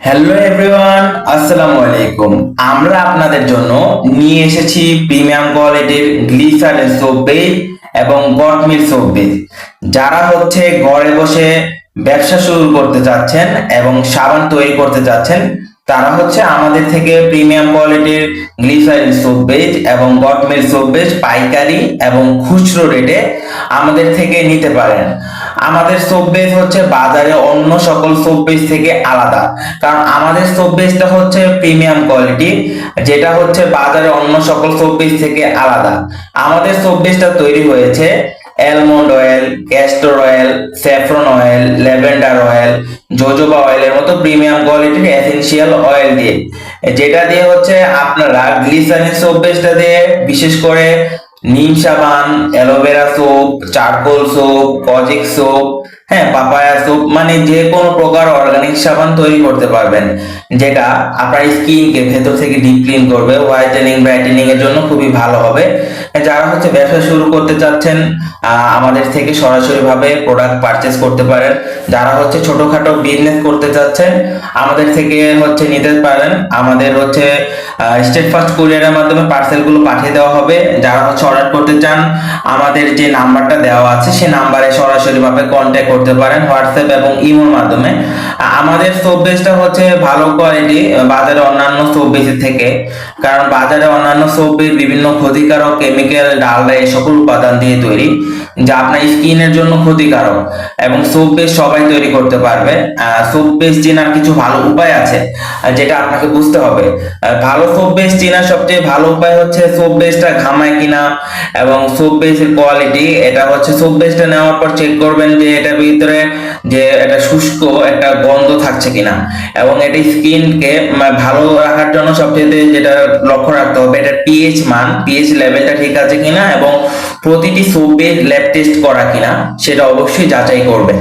Hello everyone, আসসালামু আলাইকুম। আমরা আপনাদের জন্য নিয়ে এসেছি প্রিমিয়াম কোয়ালিটির গ্লিসারিন সোপ বেস এবং গট মিল্ক সোপ বেস। যারা ঘরে বসে ব্যবসা শুরু করতে যাচ্ছেন এবং সাবান তৈরি করতে যাচ্ছেন, তারা আমাদের থেকে প্রিমিয়াম কোয়ালিটির গ্লিসারিন সোপ বেস এবং গট মিল্ক সোপ বেস পাইকারি এবং খুচরো রেটে আমাদের থেকে নিতে পারেন। আমাদের সোপ বেস বাজারে অন্য সকল সোপ বেস থেকে আলাদা, কারণ আমাদের সোপ বেসটা প্রিমিয়াম কোয়ালিটি, যেটা বাজারে অন্য সকল সোপ বেস থেকে আলাদা। আমাদের সোপ বেসটা তৈরি হয়েছে almond oil, castor oil, saffron oil, lavender oil, jojoba অয়েলের মতো প্রিমিয়াম কোয়ালিটির এসেনশিয়াল অয়েল দিয়ে, যেটা দিয়ে আপনারা গ্লিসারিন সোপ বেসটা দিয়ে বিশেষ করে নিম সাবান, aloe vera soap, charcoal soap, kojic soap, papaya soap, মানে যে কোনো প্রকার অর্গানিক সাবান তৈরি করতে পারবেন, যেটা আপনার স্কিনকে ভেতর থেকে ডিপ ক্লিন করবে, হোয়াইটেনিং ব্রাইটেনিং এর জন্য খুবই ভালো হবে। যারা ব্যবসা শুরু করতে চাচ্ছেন, আমাদের থেকে সরাসরি ভাবে প্রোডাক্ট পারচেজ করতে পারেন। যারা ছোটখাটো বিজনেস করতে চাচ্ছেন, আমাদের থেকে নিতে পারেন। আমাদের স্টেট ফার্স্ট কুরিয়ারের মাধ্যমে পার্সেল গুলো পাঠিয়ে দেওয়া হবে। যারা অর্ডার করতে চান, আমাদের যে নাম্বারটা দেওয়া আছে সেই নাম্বারে সরাসরি ভাবে কন্ট্যাক্ট করতে পারেন, হোয়াটসঅ্যাপ এবং ইমোর মাধ্যমে। আমাদের সোপ বেসটা ভালো কোয়ালিটি বাজারে অন্যান্য সোপ বেসের থেকে, কারণ বাজারে অন্যান্য সোপ বেস বিভিন্ন ক্ষতিকারক কেমিক্যাল, ডালডা এই সকল উপাদান দিয়ে তৈরি, যা আপনার স্কিনের জন্য ক্ষতিকারক। এবং সোপ বেস সবাই তৈরি করতে পারবে। সোপ বেস চেনার কিছু ভালো উপায় আছে, যেটা আপনাকে বুঝতে হবে। ভালো সোপ বেস চেনার সবচেয়ে ভালো উপায় সোপ বেসটা ঘামায় কিনা এবং সোপ বেসের কোয়ালিটি। এটা সোপ বেসটা নেওয়ার পর চেক করবেন যে এটার ভিতরে যে একটা শুষ্ক একটা গন্ধ থাকছে কিনা, এবং এটা স্কিনকে ভালো রাখার জন্য সবচেয়ে যেটা লক্ষ্য রাখতে হবে, এটা পিএইচ মান, পিএইচ লেভেলটা ঠিক আছে কিনা এবং প্রতিটি সোপ বেস ল্যাব টেস্ট করা কিনা সেটা অবশ্যই যাচাই করবেন।